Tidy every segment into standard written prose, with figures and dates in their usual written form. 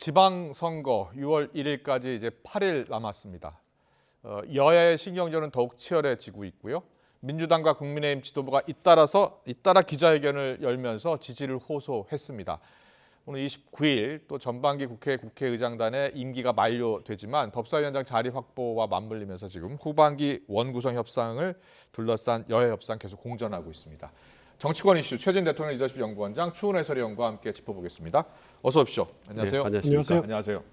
지방선거 6월 1일까지 이제 8일 남았습니다. 여야의 신경전은 더욱 치열해지고 있고요. 민주당과 국민의힘 지도부가 잇따라 기자회견을 열면서 지지를 호소했습니다. 오늘 29일 또 전반기 국회의장단의 임기가 만료되지만 법사위원장 자리 확보와 맞물리면서 지금 후반기 원구성 협상을 둘러싼 여야 협상 계속 공전하고 있습니다. 정치권 이슈 최진 대통령 리더십 연구원장 추훈 해설위원과 함께 짚어보겠습니다. 어서 오십시오. 안녕하세요. 네, 안녕하세요. 안녕하세요.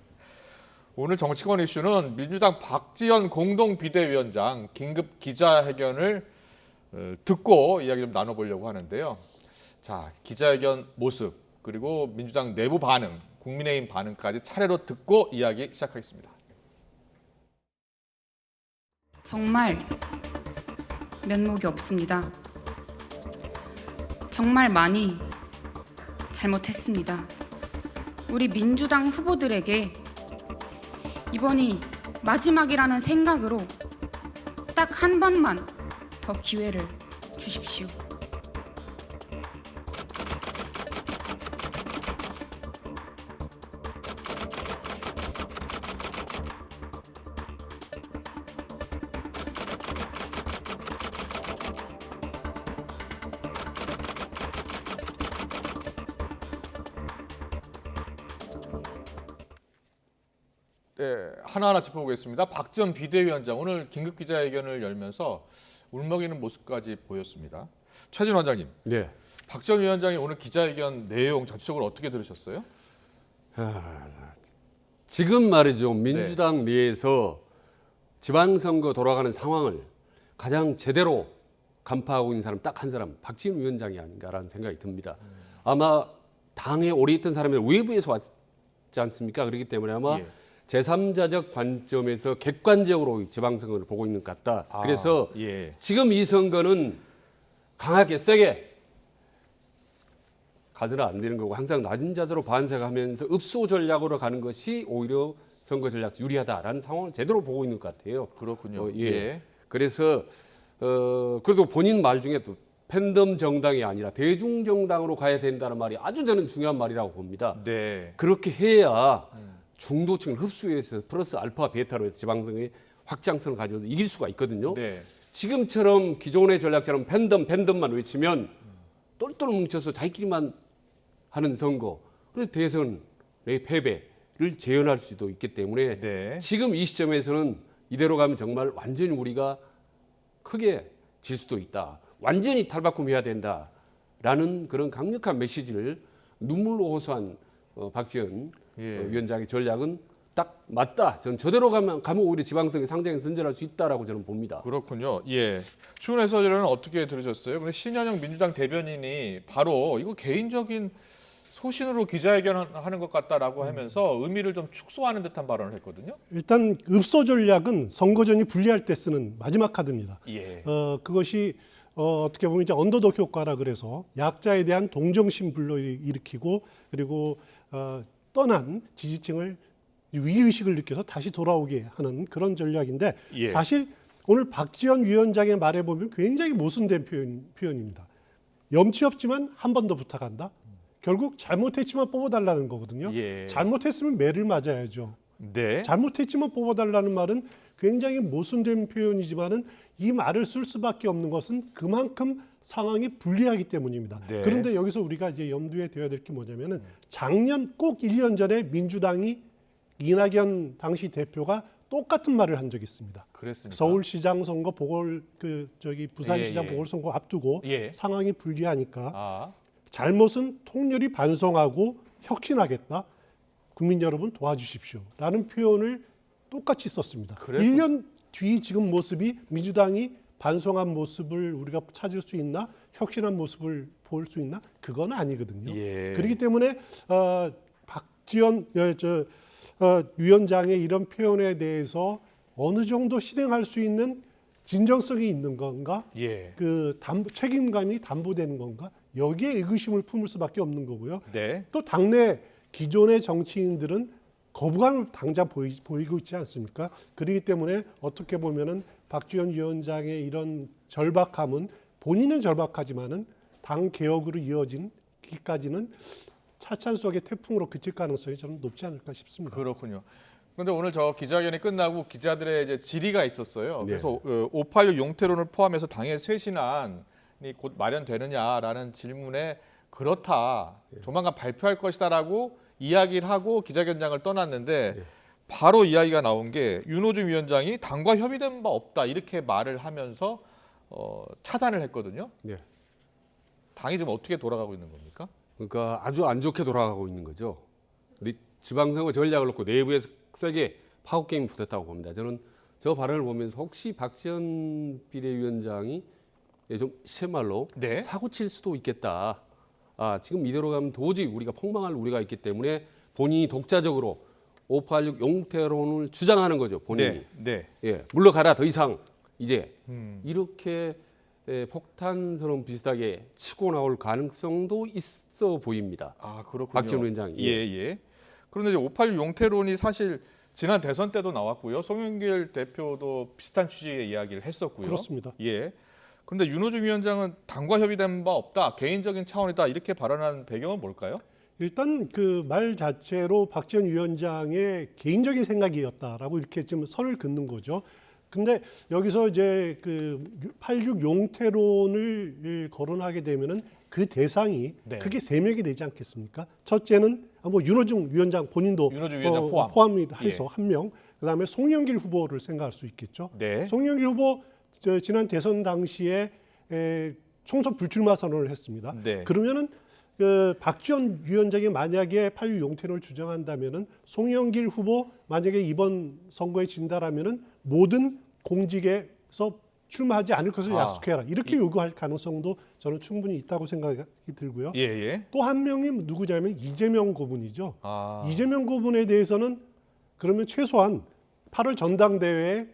오늘 정치권 이슈는 민주당 박지원 공동비대위원장 긴급 기자회견을 듣고 이야기 좀 나눠보려고 하는데요. 자, 기자회견 모습 그리고 민주당 내부 반응, 국민의힘 반응까지 차례로 듣고 이야기 시작하겠습니다. 정말 면목이 없습니다. 정말 많이 잘못했습니다. 우리 민주당 후보들에게 이번이 마지막이라는 생각으로 딱 한 번만 더 기회를 주십시오. 네, 하나하나 짚어보겠습니다. 박지원 비대위원장 오늘 긴급 기자회견을 열면서 울먹이는 모습까지 보였습니다. 최진 원장님, 네. 박지원 위원장이 오늘 기자회견 내용 전체적으로 어떻게 들으셨어요? 지금 말이죠. 민주당 내에서 지방선거 돌아가는 상황을 가장 제대로 간파하고 있는 사람 딱 한 사람, 박지원 위원장이 아닌가라는 생각이 듭니다. 아마 당에 오래 있던 사람이 외부에서 왔지 않습니까? 그렇기 때문에 아마 제3자적 관점에서 객관적으로 지방선거를 보고 있는 것 같다. 그래서 지금 이 선거는 강하게 세게 가서는 안 되는 거고 항상 낮은 자세로 반색하면서 읍소 전략으로 가는 것이 오히려 선거 전략 유리하다라는 상황을 제대로 보고 있는 것 같아요. 그렇군요. 그래서 그래도 본인 말 중에 또 팬덤 정당이 아니라 대중 정당으로 가야 된다는 말이 아주 저는 중요한 말이라고 봅니다. 네. 그렇게 해야 중도층을 흡수해서 플러스 알파 베타로 해서 지방선거의 확장성을 가져서 이길 수가 있거든요. 네. 지금처럼 기존의 전략처럼 팬덤만 외치면 똘똘 뭉쳐서 자기끼리만 하는 선거, 그래서 대선의 패배를 재현할 수도 있기 때문에 지금 이 시점에서는 이대로 가면 정말 완전히 우리가 크게 질 수도 있다. 완전히 탈바꿈해야 된다라는 그런 강력한 메시지를 눈물로 호소한 박지원 위원장의 전략은 딱 맞다. 저는 저대로 가면 오히려 지방선거에 상당히 선전할 수 있다라고 저는 봅니다. 그렇군요. 추훈 해설위원은 어떻게 들으셨어요? 근데 신현영 민주당 대변인이 바로 이거 개인적인 소신으로 기자회견하는 것 같다라고 하면서 의미를 좀 축소하는 듯한 발언을 했거든요. 일단 읍소 전략은 선거전이 불리할 때 쓰는 마지막 카드입니다. 그것이 어떻게 보면 이제 언더독 효과라 그래서 약자에 대한 동정심 불러일으키고 그리고 떠난 지지층을 위의식을 느껴서 다시 돌아오게 하는 그런 전략인데 사실 오늘 박지원 위원장의 말에 보면 굉장히 모순된 표현입니다. 염치 없지만 한 번 더 부탁한다. 결국 잘못했지만 뽑아달라는 거거든요. 잘못했으면 매를 맞아야죠. 잘못했지만 뽑아달라는 말은 굉장히 모순된 표현이지만은 이 말을 쓸 수밖에 없는 것은 그만큼 상황이 불리하기 때문입니다. 그런데 여기서 우리가 이제 염두에 둬야 될 게 뭐냐면은 작년 꼭 1년 전에 민주당이 이낙연 당시 대표가 똑같은 말을 한 적이 있습니다. 그랬습니까? 서울시장 선거 부산시장 보궐선거 앞두고 상황이 불리하니까 잘못은 통렬히 반성하고 혁신하겠다. 국민 여러분 도와주십시오라는 표현을 똑같이 썼습니다. 1년 뒤 지금 모습이 민주당이 반성한 모습을 우리가 찾을 수 있나? 혁신한 모습을 볼 수 있나? 그건 아니거든요. 그렇기 때문에 박지원 위원장의 이런 표현에 대해서 어느 정도 실행할 수 있는 진정성이 있는 건가? 책임감이 담보되는 건가? 여기에 의구심을 품을 수밖에 없는 거고요. 또 당내 기존의 정치인들은 거부감을 당장 보이고 있지 않습니까? 그렇기 때문에 어떻게 보면은 박지원 위원장의 이런 절박함은 본인은 절박하지만은 당 개혁으로 이어진 기까지는 차찬 속의 태풍으로 그칠 가능성이 저는 높지 않을까 싶습니다. 그렇군요. 그런데 오늘 저 기자회견이 끝나고 기자들의 이제 질의가 있었어요. 네. 그래서 586 용태론을 포함해서 당의 쇄신안이 곧 마련되느냐라는 질문에 그렇다. 조만간 발표할 것이다라고 이야기를 하고 기자회견장을 떠났는데 네. 바로 이야기가 나온 게 윤호중 위원장이 당과 협의된 바 없다 이렇게 말을 하면서 차단을 했거든요. 네. 당이 지금 어떻게 돌아가고 있는 겁니까? 그러니까 아주 안 좋게 돌아가고 있는 거죠. 근데 지방선거 전략을 놓고 내부에서 세게 파워 게임이 붙었다고 봅니다. 저는 저 발언을 보면서 혹시 박지원 비대위원장이 좀 시체말로 네. 사고 칠 수도 있겠다. 지금 이대로 가면 도저히 우리가 폭망할 우려가 있기 때문에 본인이 독자적으로 586 용태론을 주장하는 거죠. 본인이. 네. 예, 물러가라 더 이상 이제 이렇게 폭탄처럼 비슷하게 치고 나올 가능성도 있어 보입니다. 아, 그렇군요. 박지원 위원장이. 예. 그런데 이제 586 용태론이 사실 지난 대선 때도 나왔고요. 송영길 대표도 비슷한 취지의 이야기를 했었고요. 그렇습니다. 예. 그런데 윤호중 위원장은 당과 협의된 바 없다. 개인적인 차원이다. 이렇게 발언한 배경은 뭘까요? 일단 그 말 자체로 박지원 위원장의 개인적인 생각이었다라고 이렇게 지금 선을 긋는 거죠. 근데 여기서 이제 그 86 용태론을 거론하게 되면은 그 대상이 네. 크게 세 명이 되지 않겠습니까? 첫째는 뭐 윤호중 위원장 본인도 윤호중 위원장 포함. 포함해서 예. 한 명, 그다음에 송영길 후보를 생각할 수 있겠죠. 네. 송영길 후보 지난 대선 당시에 총선 불출마 선언을 했습니다. 네. 그러면은 그 박지원 위원장이 만약에 86 용태론을 주장한다면은 송영길 후보 만약에 이번 선거에 진다라면은 모든 공직에서 출마하지 않을 것을 약속해라. 이렇게 요구할 가능성도 저는 충분히 있다고 생각이 들고요. 예. 또 한 명이 누구냐면 이재명 고문이죠. 아. 이재명 고문에 대해서는 그러면 최소한 8월 전당대회에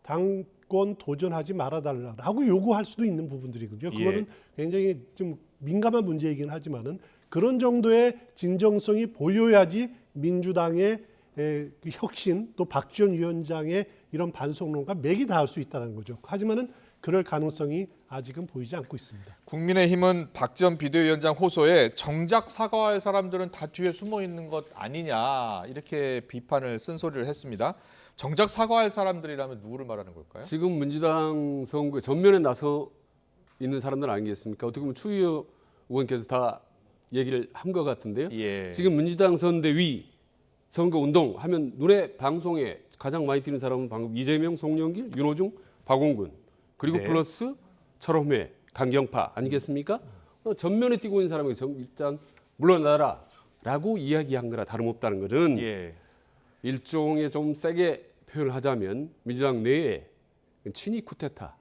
당권 도전하지 말아달라고 요구할 수도 있는 부분들이거든요. 그거는 굉장히 좀 민감한 문제이긴 하지만은 그런 정도의 진정성이 보여야지 민주당의 그 혁신 또 박지원 위원장의 이런 반성론과 맥이 닿을 수 있다는 거죠. 하지만은 그럴 가능성이 아직은 보이지 않고 있습니다. 국민의힘은 박지원 비대위원장 호소에 정작 사과할 사람들은 다 뒤에 숨어 있는 것 아니냐 이렇게 비판을 쓴소리를 했습니다. 정작 사과할 사람들이라면 누구를 말하는 걸까요? 지금 민주당 선거에 전면에 나서 있는 사람들 아니겠습니까? 어떻게 보면 추 의원께서 다 얘기를 한 것 같은데요. 예. 지금 민주당 선대위 선거운동 하면 눈에 방송에 가장 많이 띄는 사람은 방금 이재명, 송영길, 윤호중, 박원근 그리고 네. 플러스 철험회, 강경파 아니겠습니까? 전면에 뛰고 있는 사람이 일단 물러나라라고 이야기한 거라 다름없다는 것은 예. 일종의 좀 세게 표현을 하자면 민주당 내에 친위 쿠데타와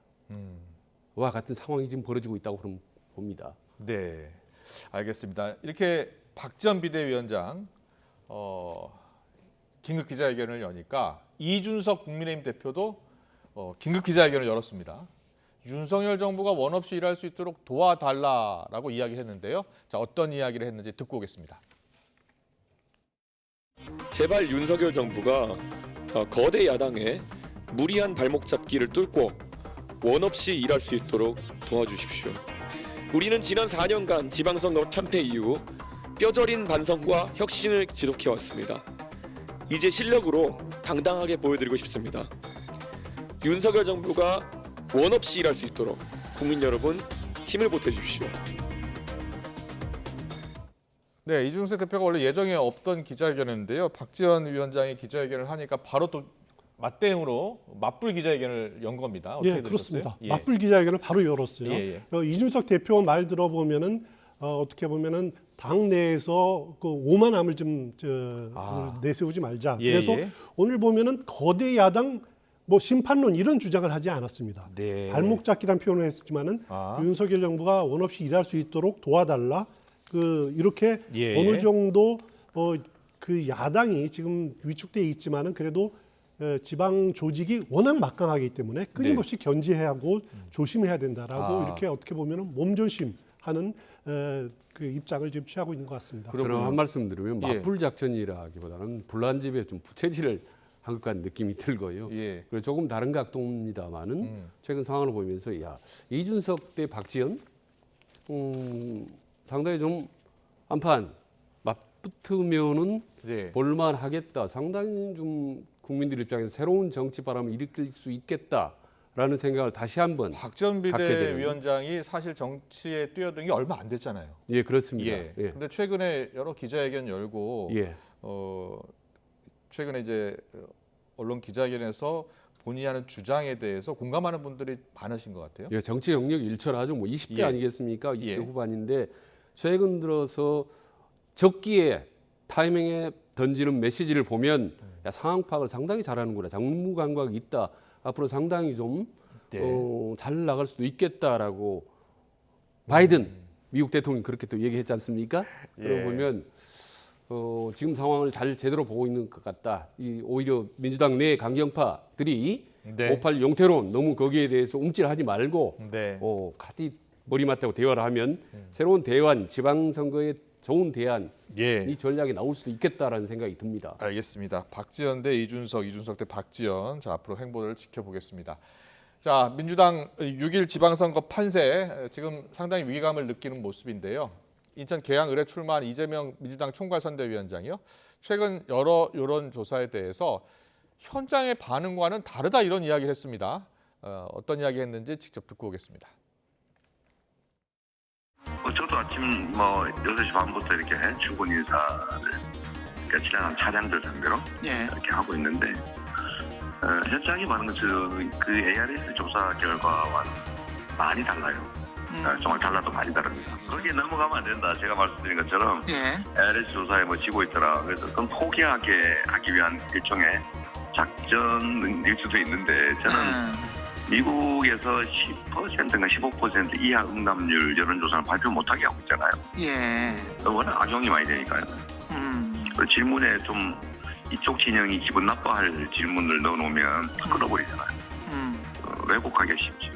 같은 상황이 지금 벌어지고 있다고 그럼 봅니다. 네, 알겠습니다. 이렇게 박지원 비대위원장 긴급 기자회견을 여니까 이준석 국민의힘 대표도 긴급 기자회견을 열었습니다. 윤석열 정부가 원 없이 일할 수 있도록 도와달라라고 이야기했는데요. 자, 어떤 이야기를 했는지 듣고 오겠습니다. 제발 윤석열 정부가 거대 야당의 무리한 발목 잡기를 뚫고 원 없이 일할 수 있도록 도와주십시오. 우리는 지난 4년간 지방선거 참패 이후 뼈저린 반성과 혁신을 지속해왔습니다. 이제 실력으로 당당하게 보여드리고 싶습니다. 윤석열 정부가 원 없이 일할 수 있도록 국민 여러분 힘을 보태주십시오. 네, 이준석 대표가 원래 예정에 없던 기자회견인데요. 박지원 위원장이 기자회견을 하니까 바로 또 맞대응으로 맞불 기자회견을 연 겁니다. 어떻게 예, 들으셨어요? 그렇습니다. 예. 맞불 기자회견을 바로 열었어요. 예. 이준석 대표 말 들어보면은 어떻게 보면은 당 내에서 그 오만함을 좀 내세우지 말자. 예, 그래서 예. 오늘 보면은 거대 야당 뭐 심판론 이런 주장을 하지 않았습니다. 네. 발목 잡기란 표현을 했지만은 윤석열 정부가 원 없이 일할 수 있도록 도와달라. 이렇게 예. 어느 정도 그 야당이 지금 위축돼 있지만은 그래도 지방 조직이 워낙 막강하기 때문에 끊임없이 견제해야 하고 조심해야 된다라고 이렇게 어떻게 보면은 몸조심하는 그 입장을 지금 취하고 있는 것 같습니다. 저는 한 말씀 드리면 예. 맞불 작전이라기보다는 불난집에 좀 부채질을 한 것 같은 느낌이 들고요. 예. 그리고 조금 다른 각도입니다만은 최근 상황을 보면서 이준석 대 박지원 상당히 좀 한판 맞붙으면은 네. 볼만하겠다. 상당히 좀 국민들 입장에서 새로운 정치 바람을 일으킬 수 있겠다라는 생각을 다시 한번 박지원 갖게 되는. 비대위원장이 사실 정치에 뛰어든 게 얼마 안 됐잖아요. 예, 그렇습니다. 예. 예. 근데 최근에 여러 기자회견 열고 예. 최근에 이제 언론 기자회견에서 본인이 하는 주장에 대해서 공감하는 분들이 많으신 것 같아요. 예, 정치 영역이 일철하죠. 뭐 20대 예. 아니겠습니까? 20대 예. 후반인데 최근 들어서 적기에 타이밍에 던지는 메시지를 보면 야, 상황 파악을 상당히 잘하는구나. 장무 감각이 있다. 앞으로 상당히 좀 잘 나갈 수도 있겠다라고 바이든 미국 대통령이 그렇게 또 얘기했지 않습니까? 예. 그러고 보면 지금 상황을 잘 제대로 보고 있는 것 같다. 오히려 민주당 내 강경파들이 네. 5.18 용태론 너무 거기에 대해서 움찔하지 말고 네. 같이 머리 맞대고 대화를 하면 새로운 대안, 지방선거에 좋은 대안, 예. 이 전략이 나올 수도 있겠다라는 생각이 듭니다. 알겠습니다. 박지원 대 이준석, 이준석 대 박지원. 자, 앞으로 행보를 지켜보겠습니다. 자, 민주당 6일 지방선거 판세 지금 상당히 위기감을 느끼는 모습인데요. 인천 계양 을에 출마한 이재명 민주당 총괄선대위원장이요. 최근 여러 여론조사에 대해서 현장의 반응과는 다르다 이런 이야기를 했습니다. 어떤 이야기 했는지 직접 듣고 오겠습니다. 저도 아침 6시 반부터 이렇게 출근 인사를 진행한 차량들 상대로 이렇게 하고 있는데 현장이 많은 그 ARS 조사 결과와는 많이 달라요. 정말 달라도 많이 다릅니다. 거기에 넘어가면 안 된다. 제가 말씀드린 것처럼 ARS 조사에 지고 있더라. 그래서 그건 포기하게 하기 위한 일종의 작전일 수도 있는데 저는 미국에서 10%인가 15% 이하 응답률 여론조사는 발표 못하게 하고 있잖아요. 예. 워낙 악용이 많이 되니까요. 그 질문에 좀 이쪽 진영이 기분 나빠할 질문을 넣어놓으면 끌어버리잖아요. 왜곡하기가 쉽죠.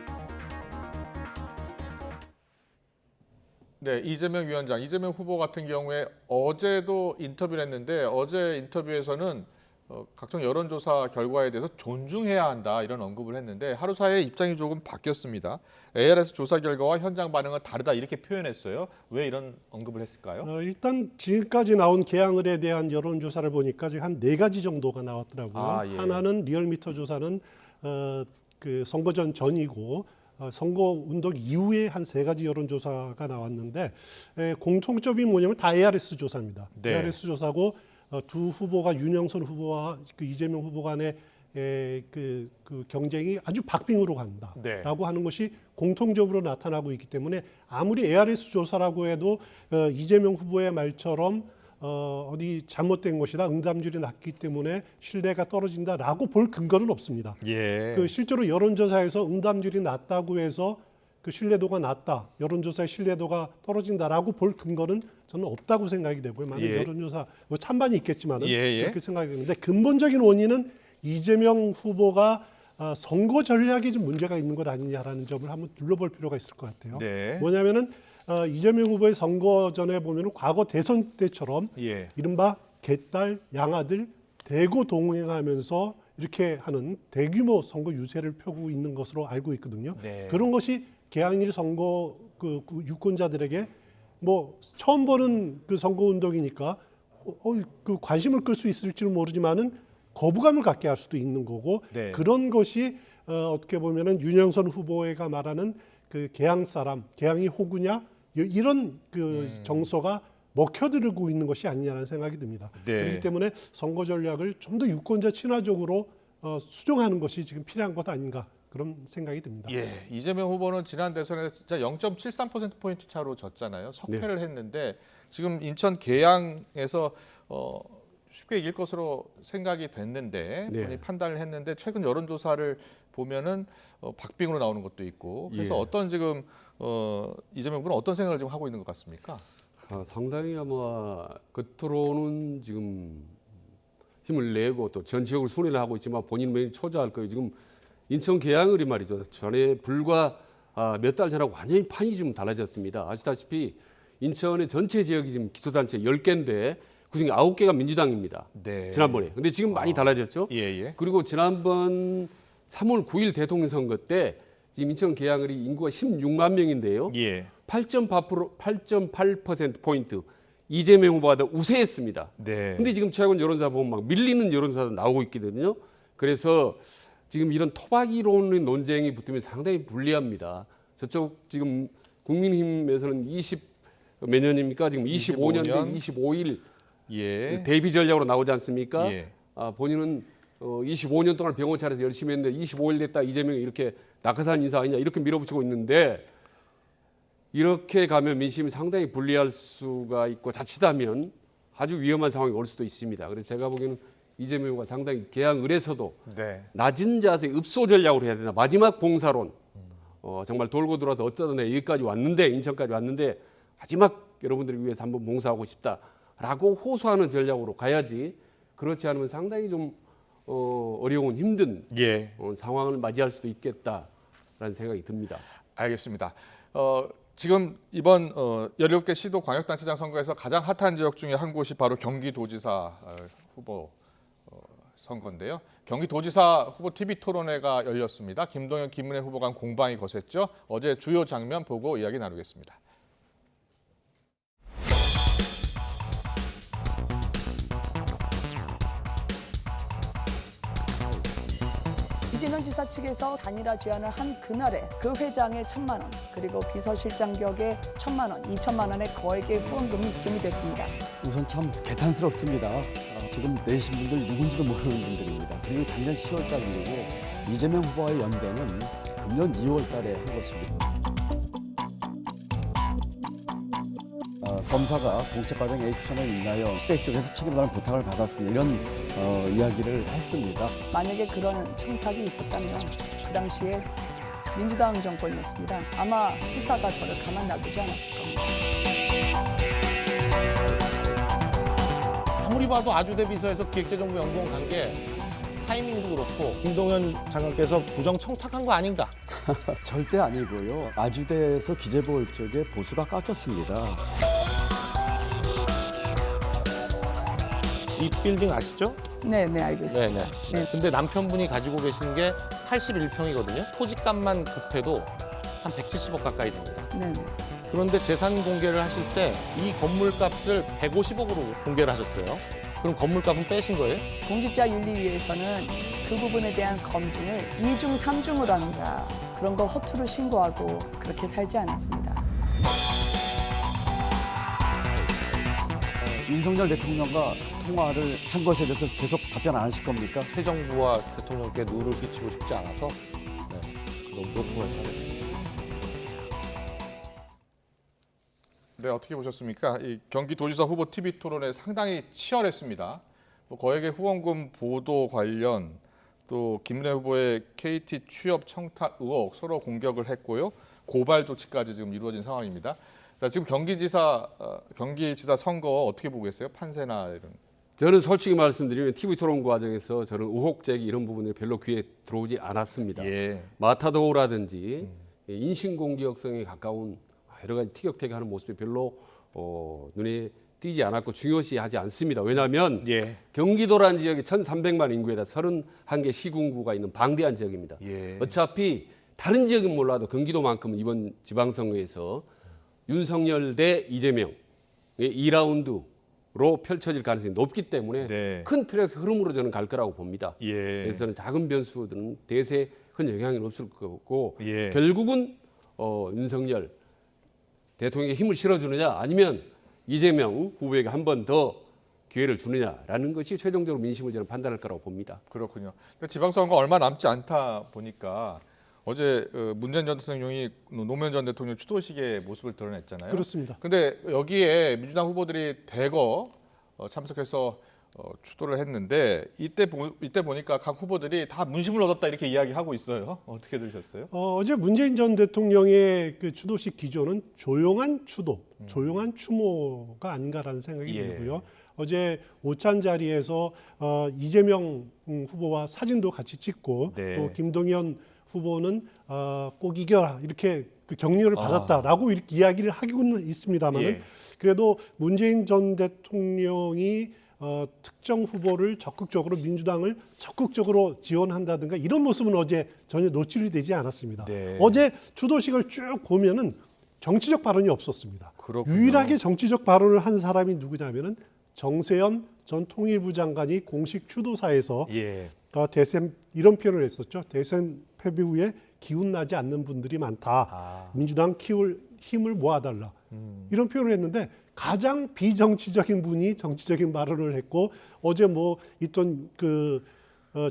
네, 이재명 위원장, 이재명 후보 같은 경우에 어제도 인터뷰를 했는데 어제 인터뷰에서는 각종 여론조사 결과에 대해서 존중해야 한다 이런 언급을 했는데 하루 사이에 입장이 조금 바뀌었습니다. ARS 조사 결과와 현장 반응은 다르다 이렇게 표현했어요. 왜 이런 언급을 했을까요? 일단 지금까지 나온 계양을에 대한 여론조사를 보니까 지금 한 4가지 정도가 나왔더라고요. 예. 하나는 리얼미터 조사는 그 선거전 전이고 선거 운동 이후에 한 3가지 여론조사가 나왔는데 공통점이 뭐냐면 다 ARS 조사입니다. 네. ARS 조사고 두 후보가 윤영선 후보와 그 이재명 후보 간의 그 경쟁이 아주 박빙으로 간다라고 네. 하는 것이 공통적으로 나타나고 있기 때문에 아무리 ARS 조사라고 해도 이재명 후보의 말처럼 어디 잘못된 것이다, 응답률이 낮기 때문에 신뢰가 떨어진다라고 볼 근거는 없습니다. 예. 그 실제로 여론조사에서 응답률이 낮다고 해서 그 신뢰도가 낮다, 여론조사의 신뢰도가 떨어진다라고 볼 근거는 저는 없다고 생각이 되고요. 많은 예. 여론조사 찬반이 있겠지만은 예. 그렇게 생각이 되는데 근본적인 원인은 이재명 후보가 선거 전략에 좀 문제가 있는 것 아니냐라는 점을 한번 둘러볼 필요가 있을 것 같아요. 네. 뭐냐면은 이재명 후보의 선거 전에 보면은 과거 대선 때처럼 예. 이른바 개딸, 양아들 대거 동행하면서 이렇게 하는 대규모 선거 유세를 펴고 있는 것으로 알고 있거든요. 네. 그런 것이 계양일 선거 그 유권자들에게 뭐 처음 보는 그 선거 운동이니까 그 관심을 끌 수 있을지는 모르지만은 거부감을 갖게 할 수도 있는 거고 네. 그런 것이 어떻게 보면은 윤영선 후보가 말하는 그 계양 사람, 계양이 호구냐 이런 그 정서가 먹혀들고 있는 것이 아니냐는 생각이 듭니다. 네. 그렇기 때문에 선거 전략을 좀 더 유권자 친화적으로 수정하는 것이 지금 필요한 것 아닌가 그런 생각이 듭니다. 예, 이재명 후보는 지난 대선에서 진짜 0.73%포인트 차로 졌잖아요. 석패를 했는데 지금 인천 계양에서 쉽게 이길 것으로 생각이 됐는데 네. 본인이 판단을 했는데 최근 여론조사를 보면은 박빙으로 나오는 것도 있고 그래서 예. 어떤 지금 이재명 후보는 어떤 생각을 지금 하고 있는 것 같습니까? 상당히 아마 겉으로는 지금 힘을 내고 또 전 지역을 순회를 하고 있지만 본인 매일 초조할 거예요. 지금 인천 계양을이 말이죠. 전에 불과 몇 달 전하고 완전히 판이 좀 달라졌습니다. 아시다시피 인천의 전체 지역이 지금 기초단체 10개인데 그중에 9개가 민주당입니다. 네. 지난번에. 근데 지금 많이 달라졌죠. 예. 그리고 지난번 3월 9일 대통령 선거 때 지금 인천 계양을이 인구가 16만 명인데요. 예. 8.8% 포인트 이재명 후보가 더 우세했습니다. 네. 근데 지금 최근 여론조사 보면 막 밀리는 여론조사도 나오고 있거든요. 그래서 지금 이런 토박이론의 논쟁이 붙으면 상당히 불리합니다. 저쪽 지금 국민의힘에서는 20몇 년입니까? 지금 25년 된 25일 예. 대비 전략으로 나오지 않습니까? 예. 본인은 25년 동안 병원 차려서 열심히 했는데 25일 됐다 이재명이 이렇게 낙하산 인사 아니냐 이렇게 밀어붙이고 있는데 이렇게 가면 민심이 상당히 불리할 수가 있고 자칫하면 아주 위험한 상황이 올 수도 있습니다. 그래서 제가 보기에는 이재명 후보가 상당히 개항을에서도 네. 낮은 자세 읍소 전략으로 해야 되나 마지막 봉사론 정말 돌고 돌아서 어쩌다 여기까지 왔는데 인천까지 왔는데 마지막 여러분들을 위해서 한번 봉사하고 싶다라고 호소하는 전략으로 가야지 그렇지 않으면 상당히 좀 어려운 힘든 예. 상황을 맞이할 수도 있겠다라는 생각이 듭니다. 알겠습니다. 지금 이번 17개 시도 광역단체장 선거에서 가장 핫한 지역 중에 한 곳이 바로 경기도지사 후보 선거인데요. 경기도지사 후보 TV 토론회가 열렸습니다. 김동연, 김은혜 후보 간 공방이 거셌죠. 어제 주요 장면 보고 이야기 나누겠습니다. 이재명 지사 측에서 단일화 제안을 한 그날에 그 회장의 1,000만 원, 그리고 비서실장 격의 1,000만 원, 2천만 원의 거액의 후원금이 입금이 됐습니다. 우선 참 개탄스럽습니다. 지금 내신 분들 누군지도 모르는 분들입니다. 그리고 작년 10월 달 이후고 이재명 후보와의 연대는 금년 2월 달에 한 것입니다. 검사가 공책 과정 A 추천을 인하여 시댁 쪽에서 책임다는 부탁을 받았습니다. 이런 이야기를 했습니다. 만약에 그런 청탁이 있었다면 그 당시에 민주당 정권이었습니다. 아마 수사가 저를 가만 놔두지 않았을 겁니다. 아무리 봐도 아주대 비서에서 기획재정부 연구원 간 게 타이밍도 그렇고 김동연 장관께서 부정 청탁한 거 아닌가? 절대 아니고요. 아주대에서 기재부 쪽에 보수가 깎였습니다. 이 빌딩 아시죠? 네, 알겠습니다. 네네. 근데 남편분이 가지고 계신 게 81평이거든요. 토지값만 급해도 한 170억 가까이 됩니다. 네. 그런데 재산 공개를 하실 때 이 건물값을 150억으로 공개를 하셨어요. 그럼 건물값은 빼신 거예요? 공직자윤리위에서는 그 부분에 대한 검증을 2중, 3중으로 합니다. 그런 거 허투루 신고하고 그렇게 살지 않았습니다. 윤석열 대통령과 통화를 한 것에 대해서 계속 답변 안 하실 겁니까? 새 정부와 대통령께 누를 끼치고 싶지 않아서 너무 노코멘트 하겠습니다. 네, 어떻게 보셨습니까? 이 경기도지사 후보 TV 토론회 상당히 치열했습니다. 거액의 후원금 보도 관련 또 김은혜 후보의 KT 취업 청탁 의혹 서로 공격을 했고요. 고발 조치까지 지금 이루어진 상황입니다. 자, 지금 경기지사 선거 어떻게 보고 계세요? 판세나 이런. 저는 솔직히 말씀드리면 TV 토론 과정에서 저는 의혹 제기 이런 부분이 별로 귀에 들어오지 않았습니다. 예. 마타도라든지 인신공격성에 가까운 여러 가지 티격태격하는 모습이 별로 눈에 띄지 않았고 중요시하지 않습니다. 왜냐하면 예. 경기도라는 지역이 1,300만 인구에다 31개 시군구가 있는 방대한 지역입니다. 예. 어차피 다른 지역은 몰라도 경기도만큼은 이번 지방선거에서 윤석열 대 이재명의 2라운드로 펼쳐질 가능성이 높기 때문에 네. 큰 틀에서 흐름으로 저는 갈 거라고 봅니다. 예. 그래서 저는 작은 변수들은 대세에 큰 영향이 없을 거고 예. 결국은 윤석열 대통령에게 힘을 실어주느냐 아니면 이재명 후보에게 한 번 더 기회를 주느냐라는 것이 최종적으로 민심을 저는 판단할 거라고 봅니다. 그렇군요. 지방선거 얼마 남지 않다 보니까 어제 문재인 전 대통령이 노무현 전 대통령 추도식의 모습을 드러냈잖아요. 그렇습니다. 근데 여기에 민주당 후보들이 대거 참석해서 추도를 했는데 이때 보니까 각 후보들이 다 문심을 얻었다 이렇게 이야기하고 있어요. 어떻게 들으셨어요? 어제 문재인 전 대통령의 그 추도식 기조는 조용한 추도, 조용한 추모가 아닌가라는 생각이 예. 들고요. 어제 오찬 자리에서 이재명 후보와 사진도 같이 찍고 네. 또 김동연 후보는 꼭 이겨라 이렇게 그 격려를 받았다라고 이렇게 이야기를 하고는 있습니다만 예. 그래도 문재인 전 대통령이 특정 후보를 적극적으로 민주당을 적극적으로 지원한다든가 이런 모습은 어제 전혀 노출이 되지 않았습니다. 네. 어제 추도식을 쭉 보면은 정치적 발언이 없었습니다. 그렇군요. 유일하게 정치적 발언을 한 사람이 누구냐면은 정세현 전 통일부 장관이 공식 추도사에서 예. 대선 이런 표현을 했었죠. 대선 패배 후에 기운 나지 않는 분들이 많다. 민주당 키울 힘을 모아달라. 이런 표현을 했는데 가장 비정치적인 분이 정치적인 발언을 했고 어제 뭐 있던 그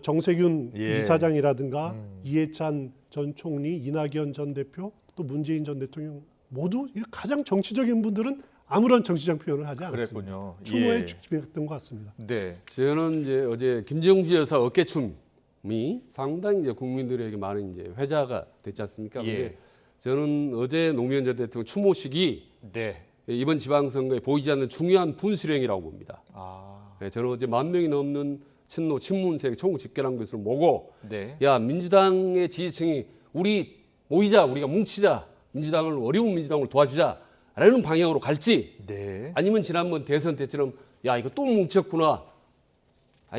정세균 예. 이사장이라든가 이해찬 전 총리, 이낙연 전 대표, 또 문재인 전 대통령 모두 가장 정치적인 분들은 아무런 정치적 표현을 하지 않았습니다. 그랬군요. 추모에 예. 집중했던 것 같습니다. 네. 저는 이제 어제 김정주 여사 어깨춤이 상당히 이제 국민들에게 많은 이제 회자가 됐지 않습니까? 예. 근데 저는 어제 노무현 전 대통령 추모식이 네. 이번 지방선거에 보이지 않는 중요한 분수령이라고 봅니다. 아. 네, 저는 어제 10,000명이 넘는 친노 친문세력 총을 집결한 것을 보고 네. 야 민주당의 지지층이 우리 모이자 우리가 뭉치자 민주당을 어려운 민주당을 도와주자라는 방향으로 갈지 네. 아니면 지난번 대선 때처럼 야 이거 또 뭉쳤구나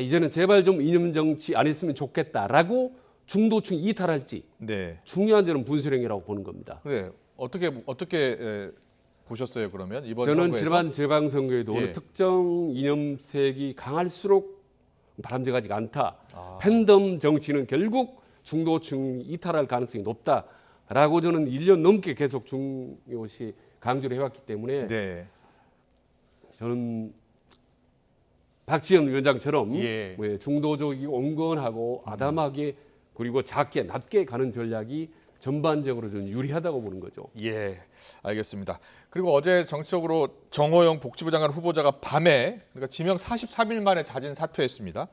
이제는 제발 좀 이념 정치 안 했으면 좋겠다라고 중도층 이탈할지 네. 중요한 저는 분수령이라고 보는 겁니다. 네. 어떻게 보셨어요, 그러면 이번 저는 선거에서? 지난 지방선거에도 예. 어느 특정 이념색이 강할수록 바람직하지가 않다. 팬덤 정치는 결국 중도층 이탈할 가능성이 높다라고 저는 1년 넘게 계속 중요시 강조를 해왔기 때문에 네. 저는 박지원 위원장처럼 예. 중도적이고 온건하고 아담하게 그리고 작게 낮게 가는 전략이 전반적으로 저는 유리하다고 보는 거죠. 예, 알겠습니다. 그리고 어제 정치적으로 정호영 복지부 장관 후보자가 밤에 그러니까 지명 43일 만에 자진 사퇴했습니다.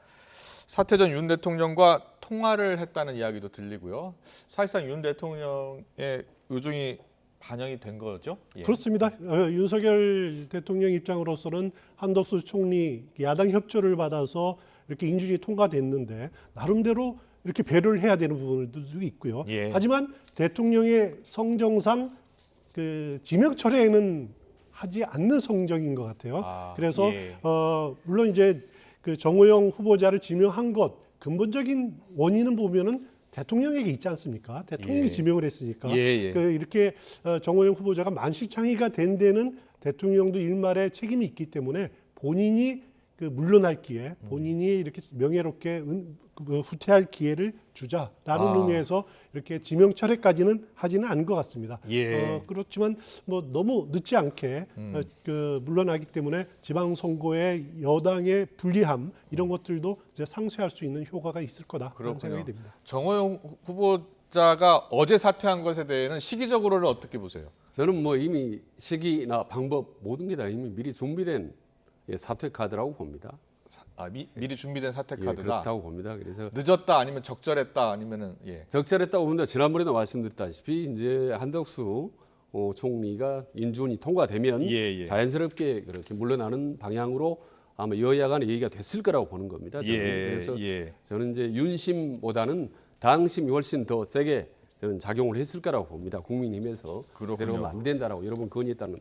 사퇴 전 윤 대통령과 통화를 했다는 이야기도 들리고요. 사실상 윤 대통령의 의중이 반영이 된 거죠? 예. 그렇습니다. 윤석열 대통령 입장으로서는 한덕수 총리 야당 협조를 받아서 이렇게 인준이 통과됐는데 나름대로 이렇게 배려를 해야 되는 부분들도 있고요. 예. 하지만 대통령의 성정상 그 지명 철회는 하지 않는 성정인 것 같아요. 그래서 예. 물론 이제 그 정호영 후보자를 지명한 것 근본적인 원인은 보면은 대통령에게 있지 않습니까? 대통령이 예. 지명을 했으니까 예. 그 이렇게 정호영 후보자가 만시창이가 된 데는 대통령도 일말의 책임이 있기 때문에 본인이 그 물러날 기회, 본인이 이렇게 명예롭게 후퇴할 기회를 주자라는 의미에서 이렇게 지명 철회까지는 하지는 않은 것 같습니다. 예. 그렇지만 뭐 너무 늦지 않게 그 물러나기 때문에 지방선거의 여당의 불리함 이런 것들도 이제 상쇄할 수 있는 효과가 있을 거다 그런 생각이 됩니다. 정호영 후보자가 어제 사퇴한 것에 대해서는 시기적으로는 어떻게 보세요? 저는 뭐 이미 시기나 방법 모든 게 다 이미 미리 준비된 사퇴 카드라고 봅니다. 미리 준비된 사퇴 예, 카드다. 그렇다고 봅니다. 그래서 늦었다 아니면 적절했다 아니면은 예. 적절했다고 봅니다. 지난번에도 말씀드렸다시피 이제 한덕수 총리가 인준이 통과되면 예. 자연스럽게 그렇게 물러나는 방향으로 아마 여야 간의 얘기가 됐을 거라고 보는 겁니다. 저는. 그래서 저는 이제 윤심보다는 당심이 훨씬 더 세게 저는 작용을 했을 거라고 봅니다. 국민힘에서 그러면 안 된다라고 여러 번 건의했다는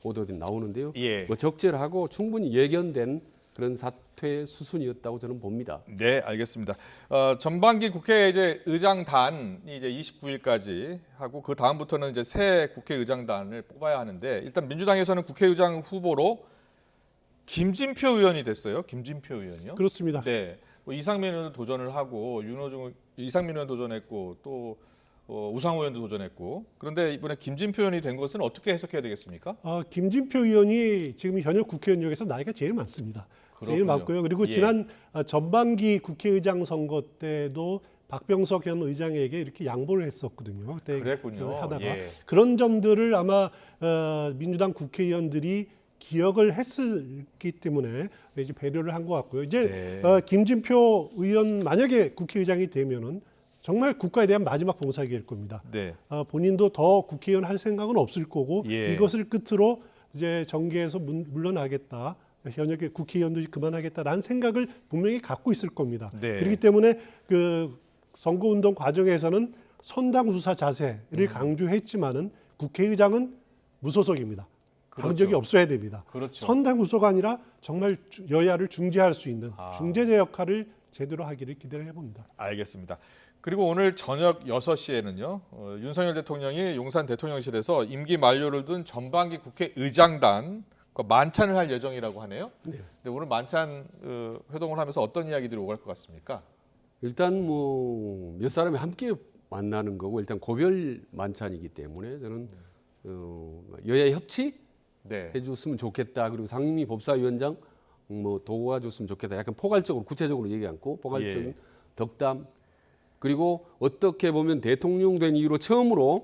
보도들이 나오는데요. 예. 뭐 적절하고 충분히 예견된 그런 사퇴 수순이었다고 저는 봅니다. 네, 알겠습니다. 전반기 국회 이제 의장단이 이제 29일까지 하고 그 다음부터는 이제 새 국회의장단을 뽑아야 하는데 일단 민주당에서는 국회의장 후보로 김진표 의원이 됐어요. 김진표 의원이요? 그렇습니다. 네, 뭐 이상민 의원도 도전을 하고 이상민 의원 도전했고 또 우상호 의원도 도전했고 그런데 이번에 김진표 의원이 된 것은 어떻게 해석해야 되겠습니까? 김진표 의원이 지금 현역 국회의원 중에서 나이가 제일 많습니다. 제일 많고요. 그리고 지난 전반기 국회의장 선거 때도 박병석 현 의장에게 이렇게 양보를 했었거든요. 그때 그랬군요. 하다가 예. 그런 점들을 아마 민주당 국회의원들이 기억을 했기 때문에 이제 배려를 한 것 같고요. 이제 김진표 의원 만약에 국회의장이 되면은 정말 국가에 대한 마지막 봉사기일 겁니다. 네. 본인도 더 국회의원 할 생각은 없을 거고 예. 이것을 끝으로 이제 정계에서 물러나겠다. 현역의 국회의원도 그만하겠다라는 생각을 분명히 갖고 있을 겁니다. 네. 그렇기 때문에 그 선거운동 과정에서는 선당 수사 자세를 강조했지만은 국회의장은 무소속입니다. 당적이 없어야 됩니다. 그렇죠. 선당 후소가 아니라 정말 여야를 중재할 수 있는 중재자 역할을 제대로 하기를 기대를 해봅니다. 알겠습니다. 그리고 오늘 저녁 6시에는요. 윤석열 대통령이 용산 대통령실에서 임기 만료를 둔 전반기 국회의장단 만찬을 할 예정이라고 하네요. 네. 근데 오늘 만찬 회동을 하면서 어떤 이야기들이 오갈 것 같습니까? 일단 뭐 몇 사람이 함께 만나는 거고 일단 고별 만찬이기 때문에 저는 여야 협치 네. 해줬으면 좋겠다. 그리고 상임위 법사위원장 뭐 도와줬으면 좋겠다. 약간 포괄적으로 구체적으로 얘기 않고 포괄적인 덕담. 그리고 어떻게 보면 대통령 된 이후로 처음으로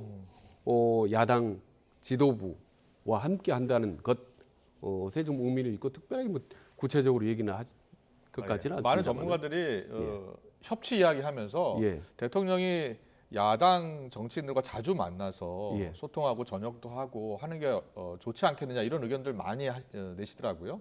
야당 지도부와 함께 한다는 것에 좀 의미를 있고 특별하게 뭐 구체적으로 얘기는 하지 것까지는 않습니다. 많은 전문가들이 협치 이야기하면서 대통령이 야당 정치인들과 자주 만나서 소통하고 저녁도 하고 하는 게 좋지 않겠느냐 이런 의견들 많이 내시더라고요.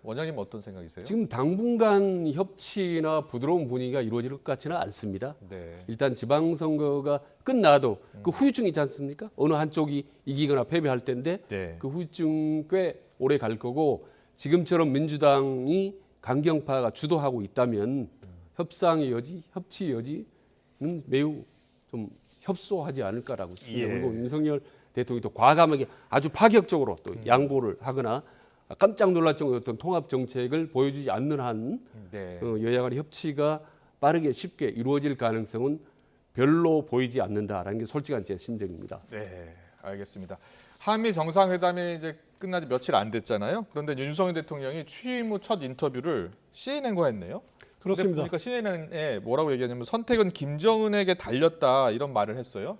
원장님 어떤 생각이세요? 지금 당분간 협치나 부드러운 분위기가 이루어질 것 같지는 않습니다. 네. 일단 지방선거가 끝나도 그 후유증이 있지 않습니까? 어느 한쪽이 이기거나 패배할 때인데 그 후유증 꽤 오래 갈 거고 지금처럼 민주당이 강경파가 주도하고 있다면 협상의 여지, 협치 여지는 매우 좀 협소하지 않을까라고 싶습니다. 그리고 윤석열 대통령이 또 과감하게 아주 파격적으로 또 양보를 하거나 깜짝 놀랄 정도의 어떤 통합 정책을 보여주지 않는 한 여야 간의 협치가 빠르게 쉽게 이루어질 가능성은 별로 보이지 않는다라는 게 솔직한 제 심정입니다. 네, 알겠습니다. 한미 정상회담이 이제 끝나지 며칠 안 됐잖아요. 그런데 윤석열 대통령이 취임 후 첫 인터뷰를 CNN과 했네요. 그렇습니다. 보니까 CNN에 뭐라고 얘기하냐면 선택은 김정은에게 달렸다 이런 말을 했어요.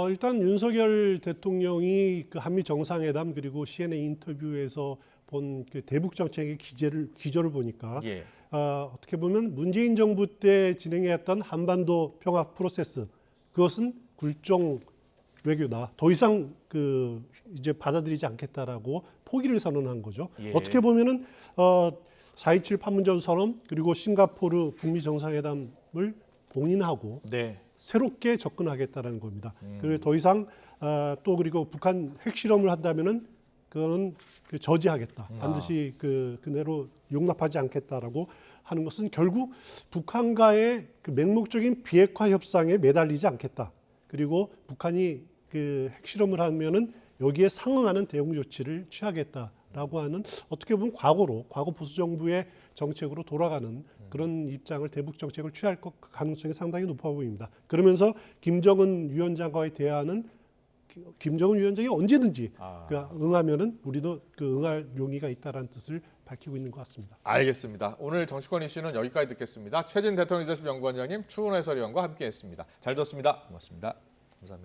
일단 윤석열 대통령이 그 한미 정상회담 그리고 CNN 인터뷰에서 본 그 대북 정책의 기조를 보니까 어떻게 보면 문재인 정부 때 진행했던 한반도 평화 프로세스 그것은 굴종 외교다. 더 이상 그 이제 받아들이지 않겠다라고 포기를 선언한 거죠. 어떻게 보면은 4.27 판문점 선언 그리고 싱가포르 북미 정상회담을 봉인하고 새롭게 접근하겠다라는 겁니다. 그리고 더 이상 또 그리고 북한 핵실험을 한다면은 그거는 저지하겠다. 반드시 그대로 용납하지 않겠다라고 하는 것은 결국 북한과의 그 맹목적인 비핵화 협상에 매달리지 않겠다. 그리고 북한이 그 핵실험을 하면은 여기에 상응하는 대응 조치를 취하겠다라고 하는 어떻게 보면 과거 보수 정부의 정책으로 돌아가는 그런 입장을 대북 정책을 취할 가능성이 상당히 높아 보입니다. 그러면서 김정은 위원장과의 대화는 김정은 위원장이 언제든지 응하면은 우리도 그 응할 용의가 있다라는 뜻을 밝히고 있는 것 같습니다. 알겠습니다. 오늘 정치권 이슈는 여기까지 듣겠습니다. 최진 대통령 리더십 연구원장님, 추훈 해설위원과 함께했습니다. 잘 들었습니다. 고맙습니다.